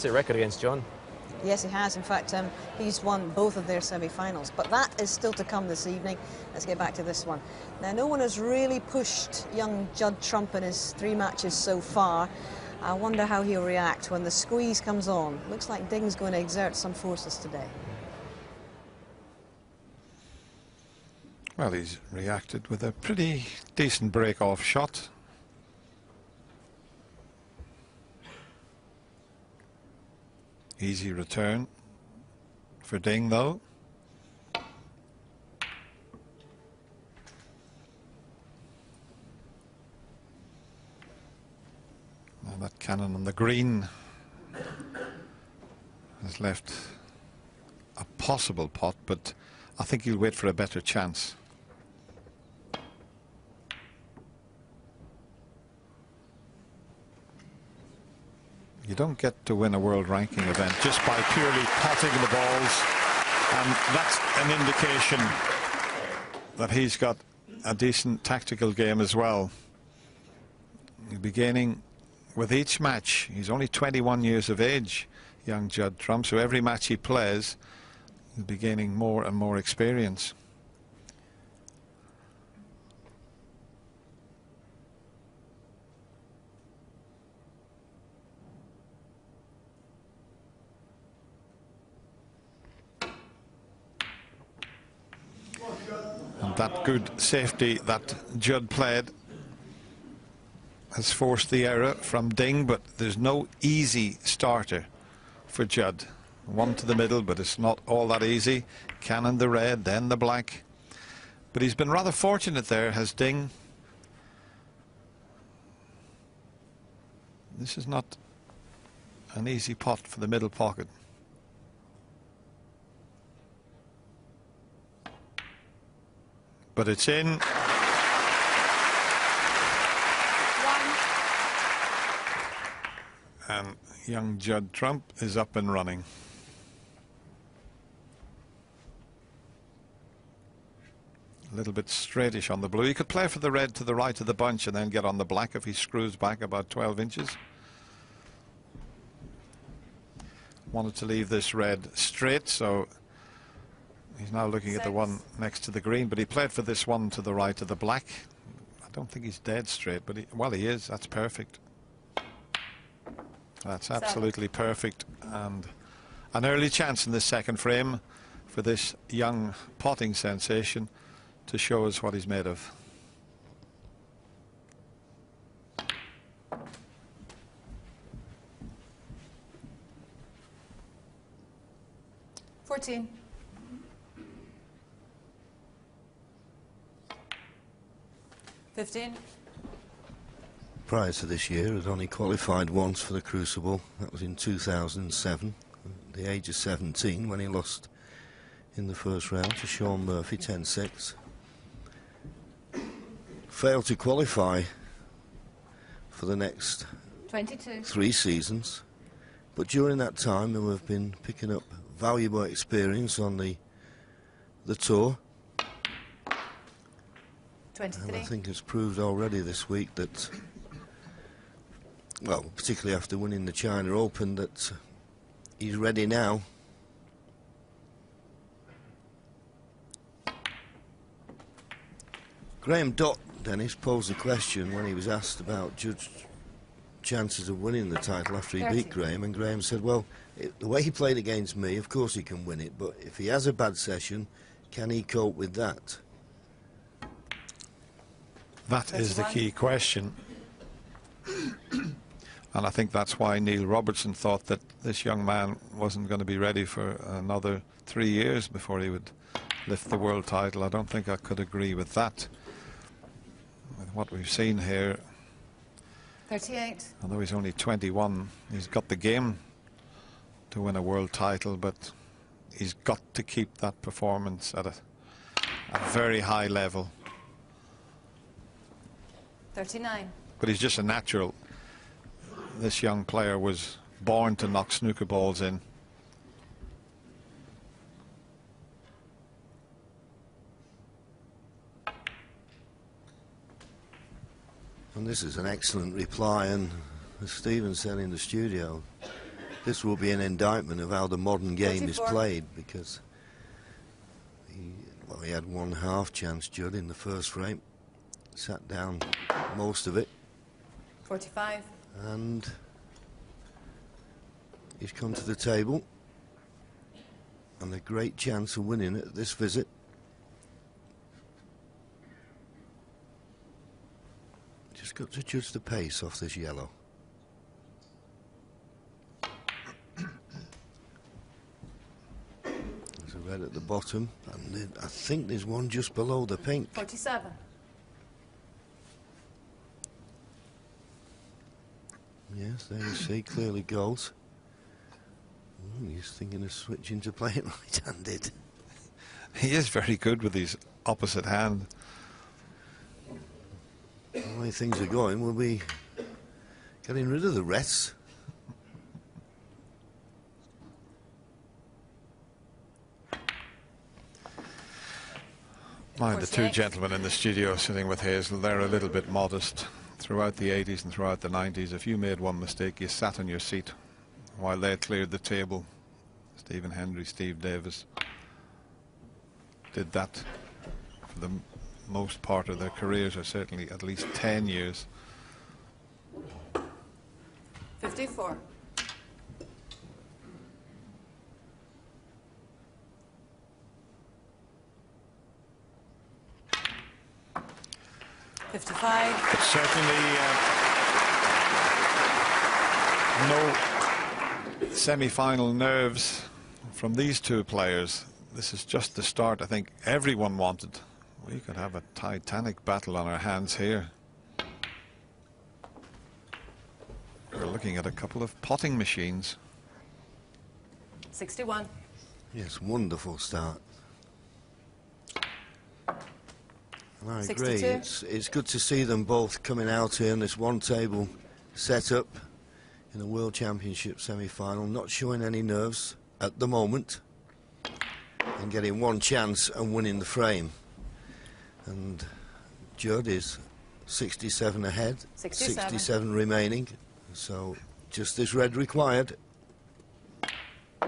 record against John. Yes, he has. In fact, he's won both of their semi-finals. But that is still to come this evening. Let's get back to this one. Now, no one has really pushed young Judd Trump in his 3 matches so far. I wonder how he'll react when the squeeze comes on. Looks like Ding's going to exert some forces today. Well, he's reacted with a pretty decent break-off shot. Easy return for Ding, though. Now that cannon on the green has left a possible pot, but I think he'll wait for a better chance. You don't get to win a world ranking event just by purely potting the balls, and that's an indication that he's got a decent tactical game as well. He'll be gaining with each match. He's only 21 years of age, young Judd Trump, so every match he plays, he'll be gaining more and more experience. And that good safety that Judd played has forced the error from Ding, but there's no easy starter for Judd. One to the middle, but it's not all that easy. Cannon the red, then the black. But he's been rather fortunate there, has Ding. This is not an easy pot for the middle pocket. But it's in. And young Judd Trump is up and running. A little bit straightish on the blue. He could play for the red to the right of the bunch and then get on the black if he screws back about 12 inches. Wanted to leave this red straight, so he's now looking at the one next to the green, but he played for this one to the right of the black. I don't think he's dead straight, but well, he is. That's perfect. That's absolutely perfect, and an early chance in this second frame for this young potting sensation to show us what he's made of. $14. $15. Prior to this year, had only qualified once for the Crucible. That was in 2007, at the age of 17, when he lost in the first round to Sean Murphy, 10-6. Failed to qualify for the next 22. 3 seasons, but during that time, they have been picking up valuable experience on the tour. 23. And I think it's proved already this week that, well, particularly after winning the China Open, that he's ready now. Graham Dott, Dennis, posed a question when he was asked about Judd's chances of winning the title after he 30. beat Graham, and Graham said, well, the way he played against me, of course he can win it, but if he has a bad session, can he cope with that? That is the key question. And I think that's why Neil Robertson thought that this young man wasn't going to be ready for another 3 years before he would lift the world title. I don't think I could agree with that. With what we've seen here, 38. although he's only 21, he's got the game to win a world title, but he's got to keep that performance at a very high level. 39. But he's just a natural. This young player was born to knock snooker balls in. And this is an excellent reply, and as Stephen said in the studio, this will be an indictment of how the modern game is 44. played, because he had one half chance, Judd, in the first frame. Sat down most of it. 45. And he's come to the table. And a great chance of winning at this visit. Just got to judge the pace off this yellow. There's a red at the bottom, and I think there's one just below the pink. 47. Yes, there you see, clearly gold. He's thinking of switching to playing right-handed. He is very good with his opposite hand. The way things are going, we'll be getting rid of the reds. Mind the two 48. gentlemen in the studio sitting with Hazel, they're a little bit modest. Throughout the 80s and throughout the 90s, if you made one mistake, you sat on your seat while they cleared the table. Stephen Hendry, Steve Davis did that for the most part of their careers, or certainly at least 10 years. 54. 55. Certainly no semi-final nerves from these two players. This is just the start. I think everyone wanted. We could have a titanic battle on our hands here. We're looking at a couple of potting machines. 61. Yes, wonderful start. And I agree. 62. It's good to see them both coming out here in this one-table setup in a World Championship semi-final, not showing any nerves at the moment, and getting one chance and winning the frame. And Judd is 67 ahead, 67 remaining, so just this red required. 68.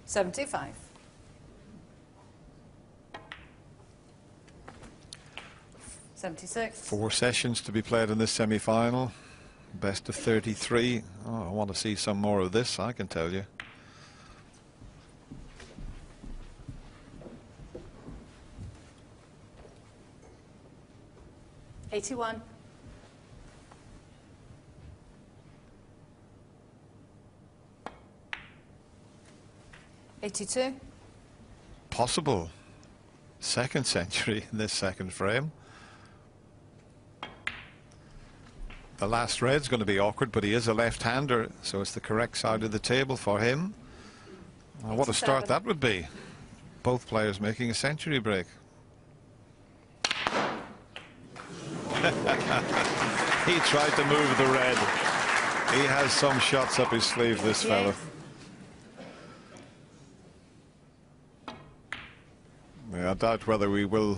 75. 76. 4 sessions to be played in this semi-final. Best of 33. Oh, I want to see some more of this, I can tell you. $81. 82. Possible second century in this second frame. The last red's going to be awkward, but he is a left-hander, so it's the correct side of the table for him. Well, what a start that would be. Both players making a century break. He tried to move the red. He has some shots up his sleeve, this fella. Yeah, I doubt whether we will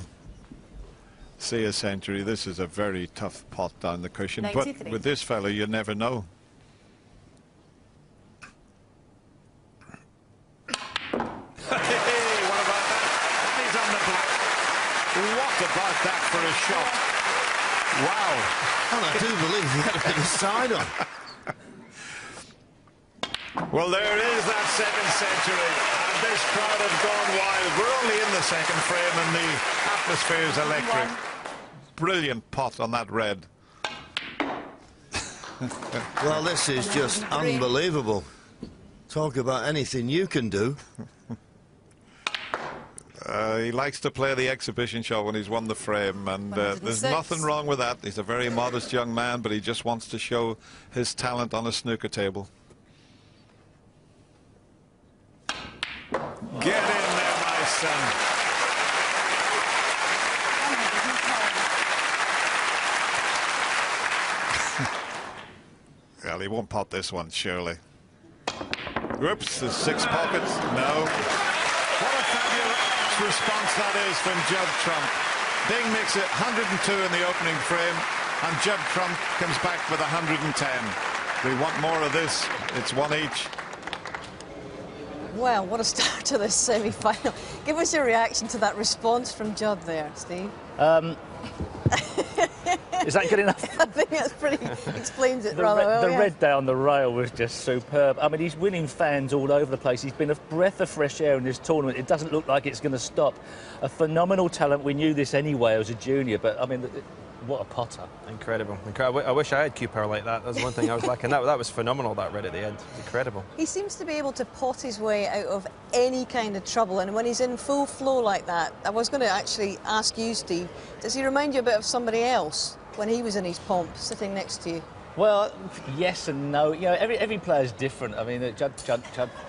see a century. This is a very tough pot down the cushion, 93. but with this fella you never know. Hey, what about that? And he's on the black. What about that for a shot? Wow. And I do believe he had a bit of side on. Well, there is that second century, and this crowd have gone wild. We're only in the second frame and the atmosphere is electric. Brilliant pot on that red. Well, this is just unbelievable. Talk about anything you can do. He likes to play the exhibition shot when he's won the frame, and there's nothing wrong with that. He's a very modest young man, but he just wants to show his talent on a snooker table. Get in there, my son. Well, he won't pot this one, surely. Whoops, there's 6 pockets. No. What a response that is from Judd Trump. Ding makes it 102 in the opening frame, and Judd Trump comes back with 110. We want more of this. It's one each. Well, what a start to this semi-final. Give us your reaction to that response from Judd there, Steve. Is that good enough? I think that's pretty explains it rather well. The yes. red down the rail was just superb. I mean, he's winning fans all over the place. He's been a breath of fresh air in this tournament. It doesn't look like it's going to stop. A phenomenal talent. We knew this anyway as a junior, but I mean, what a potter. Incredible. I wish I had cue power like that. That was one thing I was lacking. That was phenomenal, that red at the end. Incredible. He seems to be able to pot his way out of any kind of trouble, and when he's in full flow like that, I was going to actually ask you, Steve, does he remind you a bit of somebody else when he was in his pomp, sitting next to you? Well, yes and no. You know, every player's different. I mean, Judd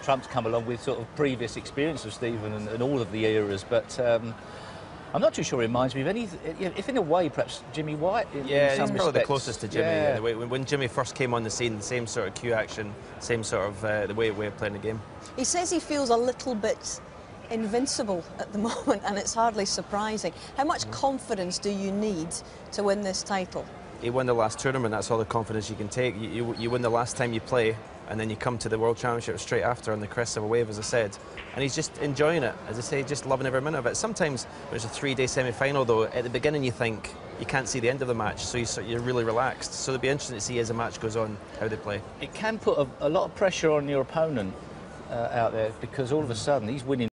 Trump's come along with sort of previous experience of Stephen and all of the eras, but I'm not too sure it reminds me of any. If in a way, perhaps Jimmy White. Yeah, in some he's probably the respects. closest to Jimmy. Yeah. When Jimmy first came on the scene, the same sort of cue action, same sort of the way of playing the game. He says he feels a little bit invincible at the moment, and it's hardly surprising. How much confidence do you need to win this title? He won the last tournament. That's all the confidence you can take. You win the last time you play, and then you come to the World Championship straight after on the crest of a wave, as I said. And he's just enjoying it, as I say, just loving every minute of it. Sometimes when it's a 3-day semi-final, though, at the beginning you think you can't see the end of the match, so you're really relaxed. So it'll be interesting to see as the match goes on how they play. It can put a lot of pressure on your opponent out there, because all of a sudden he's winning